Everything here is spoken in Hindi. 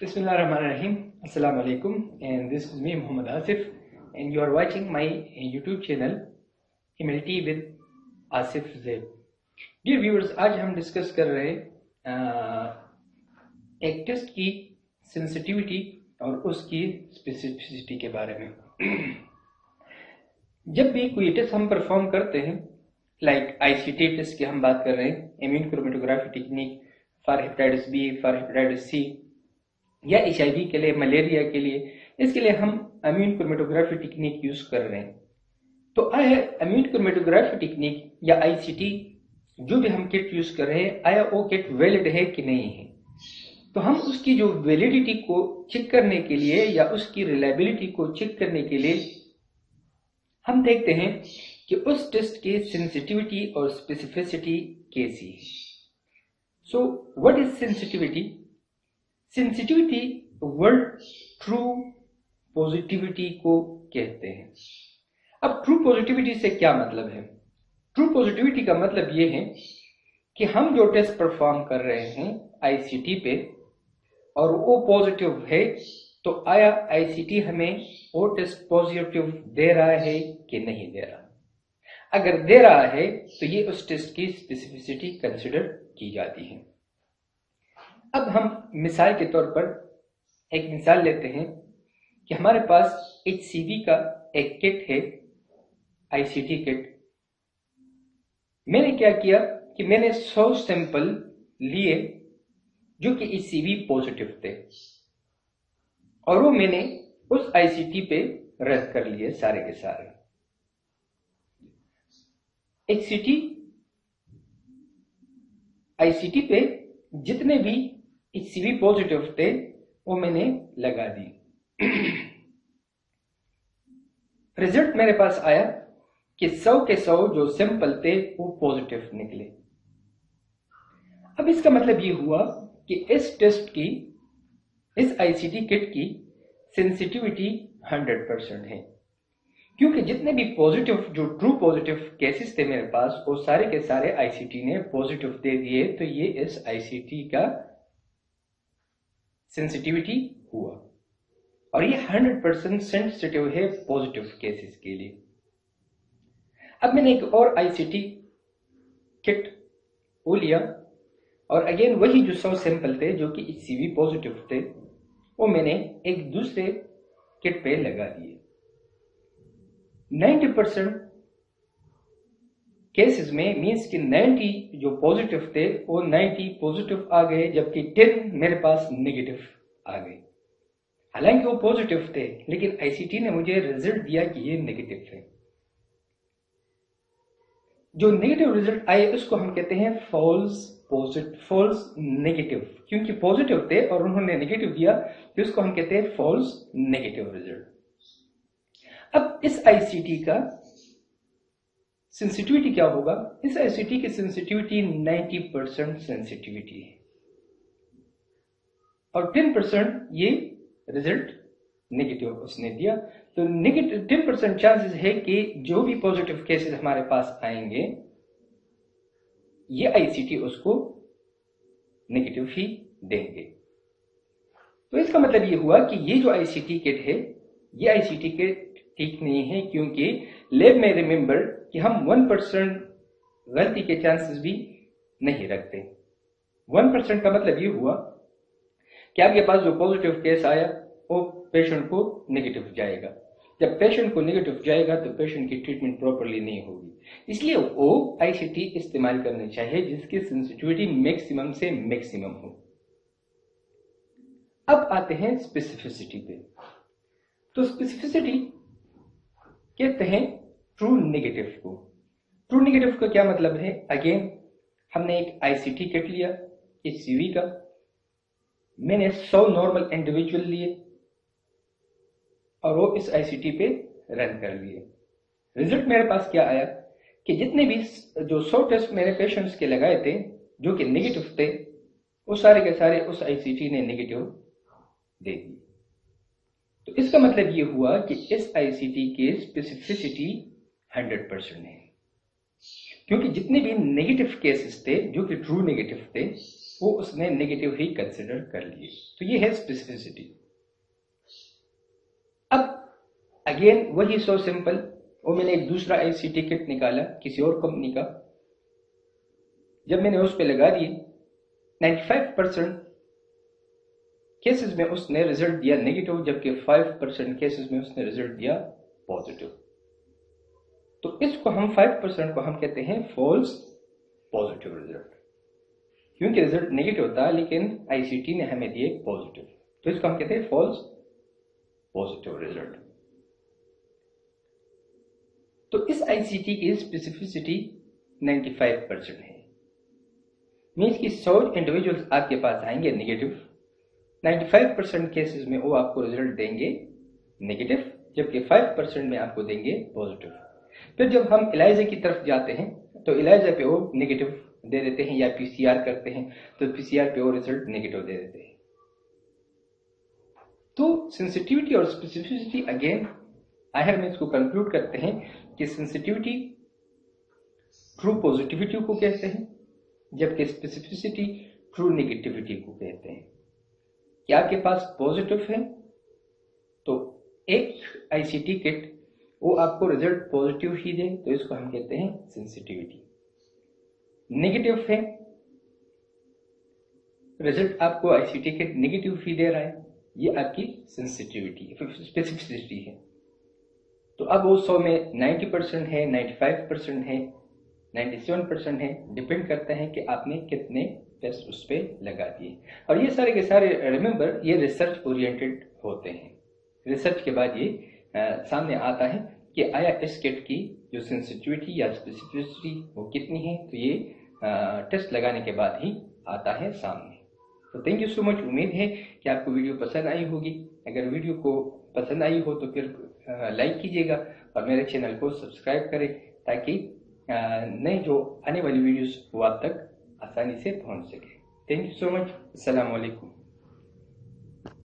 Bismillahirrahmanirrahim. Assalamu alaikum, and this is me Muhammad Asif, and you are watching my YouTube channel Humility with Asif Zaid. Dear viewers, आज हम डिस्कस कर रहे हैं एक टेस्ट की सेंसिटिविटी और उसकी स्पेसिफिसिटी के बारे में। जब भी कोई टेस्ट हम परफॉर्म करते हैं, लाइक ICT टेस्ट की हम बात कर रहे हैं, immune chromatography technique for hepatitis B, for hepatitis C, या HIV के लिए, मलेरिया के लिए, इसके लिए हम इम्यून क्रोमेटोग्राफी टेक्निक यूज कर रहे हैं। तो आया इम्यून क्रोमेटोग्राफी टेक्निक या ICT जो भी हम किट यूज कर रहे हैं, आया वो किट वैलिड है कि नहीं है। तो हम उसकी जो वैलिडिटी को चेक करने के लिए या उसकी रिलायबिलिटी को चेक करने के लिए हम देखते हैं कि उस टेस्ट की सेंसिटिविटी और स्पेसिफिसिटी कैसी है। So what is sensitivity? Sensitivity word true positivity को कहते हैं। अब ट्रू पॉजिटिविटी से क्या मतलब है? ट्रू पॉजिटिविटी का मतलब ये है कि हम जो टेस्ट परफॉर्म कर रहे हैं ICT पे और वो पॉजिटिव है, तो आया ICT हमें वो टेस्ट पॉजिटिव दे रहा है कि नहीं दे रहा। अगर दे रहा है तो ये उस टेस्ट की स्पेसिफिसिटी कंसिडर की जाती है। अब हम मिसाल के तौर पर एक मिसाल लेते हैं कि हमारे पास HCV का एक किट है, ICT किट। मैंने क्या किया कि मैंने 100 सैंपल लिए जो कि HCV पॉजिटिव थे और वो मैंने उस ICT पे रन कर लिए सारे के सारे। ICT पे जितने भी HCV पॉजिटिव थे वो मैंने लगा दी। रिजल्ट मेरे पास आया कि 100 के 100 जो सैंपल थे वो पॉजिटिव निकले। अब इसका मतलब ये हुआ कि इस टेस्ट की, इस ICT किट की सेंसिटिविटी 100% है, क्योंकि जितने भी पॉजिटिव, जो ट्रू पॉजिटिव केसेस थे मेरे पास, वो सारे के सारे ICT ने पॉजिटिव दे दिए। तो ये इस ICT का सेंसिटिविटी हुआ और ये 100% सेंसिटिव है पॉजिटिव केसेस के लिए। अब मैंने एक और ICT किट वो लिया और अगेन वही जो 100 सैंपल थे जो कि HCV पॉजिटिव थे वो मैंने एक दूसरे किट पे लगा दिए। 90% केसेस में मींस कि 90 जो पॉजिटिव थे वो 90 पॉजिटिव आ गए, जबकि 10 मेरे पास नेगेटिव आ गए। हालांकि वो पॉजिटिव थे लेकिन ICT ने मुझे रिजल्ट दिया कि ये नेगेटिव है। जो नेगेटिव रिजल्ट आए उसको हम कहते हैं फॉल्स नेगेटिव, क्योंकि पॉजिटिव थे और उन्होंने नेगेटिव दिया तो उसको हम कहते हैं फॉल्स नेगेटिव रिजल्ट। अब इस ICT का सेंसिटिविटी क्या होगा? इस ICT की सेंसिटिविटी 90% सेंसिटिविटी है और 10% ये रिजल्ट नेगेटिव उसने दिया। तो नेगेटिव 10% चांसेस है कि जो भी पॉजिटिव केसेस हमारे पास आएंगे ये ICT उसको नेगेटिव ही देंगे। तो इसका मतलब ये हुआ कि ये जो ICT किट है ये ICT किट ठीक नहीं है, क्योंकि लैब में रिमेंबर कि हम 1% गलती के चांसेस भी नहीं रखते। 1% का मतलब ये हुआ कि आपके पास जो पॉजिटिव केस आया वो पेशेंट को नेगेटिव जाएगा। जब पेशेंट को नेगेटिव जाएगा तो पेशेंट की ट्रीटमेंट प्रॉपरली नहीं होगी, इसलिए वो ICT इस्तेमाल करनी चाहिए जिसकी सेंसिटिविटी मैक्सिमम से मैक्सिमम हो। अब आते हैं स्पेसिफिसिटी पे। तो स्पेसिफिसिटी कहते हैं ट्रू नेगेटिव को। ट्रू नेगेटिव का क्या मतलब है? अगेन हमने एक ICT किट लिया HCV का, मैंने 100 नॉर्मल इंडिविजुअल लिए और वो इस ICT पे रन कर लिए। रिजल्ट मेरे पास क्या आया कि जितने भी जो 100 टेस्ट मेरे पेशेंट्स के लगाए थे जो कि नेगेटिव थे, वो सारे के सारे उस ICT ने नेगेटिव दे दिए। तो इसका मतलब ये हुआ कि इस ICT की स्पेसिफिसिटी 100% है, क्योंकि जितने भी नेगेटिव केसेस थे जो कि ट्रू नेगेटिव थे वो उसने नेगेटिव ही कंसिडर कर लिए। तो ये है स्पेसिफिसिटी। अब अगेन वही सो सिंपल, वो मैंने एक दूसरा ICT किट निकाला किसी और कंपनी का, जब मैंने उस पर लगा दिए 95% केसेस में उसने रिजल्ट दिया नेगेटिव, जबकि 5% केसेस में उसने रिजल्ट दिया पॉजिटिव। तो इसको हम 5% को हम कहते हैं फॉल्स पॉजिटिव रिजल्ट, क्योंकि रिजल्ट नेगेटिव था लेकिन ICT ने हमें दिए पॉजिटिव, तो इसको हम कहते हैं फॉल्स पॉजिटिव रिजल्ट। तो इस ICT की स्पेसिफिसिटी 95% है। मीन्स कि 100 इंडिविजुअल्स आपके पास आएंगे नेगेटिव, 95% केसेस में वो आपको रिजल्ट देंगे नेगेटिव, जबकि 5% में आपको देंगे पॉजिटिव। फिर जब हम इलाइजा की तरफ जाते हैं तो इलाइजा पे वो नेगेटिव दे देते हैं, या PCR करते हैं तो PCR पे वो रिजल्ट नेगेटिव दे देते हैं। तो सेंसिटिविटी और स्पेसिफिसिटी अगेन आखिर में इसको कंक्लूड करते हैं कि सेंसिटिविटी ट्रू पॉजिटिविटी को कहते हैं, जबकि स्पेसिफिसिटी ट्रू नेगेटिविटी को कहते हैं। कि आपके पास पॉजिटिव है तो एक ICT किट वो आपको रिजल्ट पॉजिटिव ही दे, तो इसको हम कहते हैं सेंसिटिविटी। नेगेटिव है, रिजल्ट आपको ICT किट नेगेटिव ही दे रहा है, ये आपकी सेंसिटिविटी स्पेसिफिसिटी है। तो अब वो 100 में 90% है, 95% है, 97% है, डिपेंड करता है कि आपने कितने टेस्ट उस पर लगा दिए। और ये सारे के सारे रिमेंबर ये रिसर्च ओरिएंटेड होते हैं। रिसर्च के बाद ये सामने आता है कि आया इस किट की जो सेंसिटिविटी या स्पेसिफिसिटी वो कितनी है, तो ये टेस्ट लगाने के बाद ही आता है सामने। तो थैंक यू सो मच। उम्मीद है कि आपको वीडियो पसंद आई होगी। अगर वीडियो को पसंद आई हो तो फिर लाइक कीजिएगा और मेरे चैनल को सब्सक्राइब करें, ताकि नई जो आने वाली वीडियोस वो आप तक आसानी से पहुंच सके। Thank you so much. अस्सलाम वालेकुम।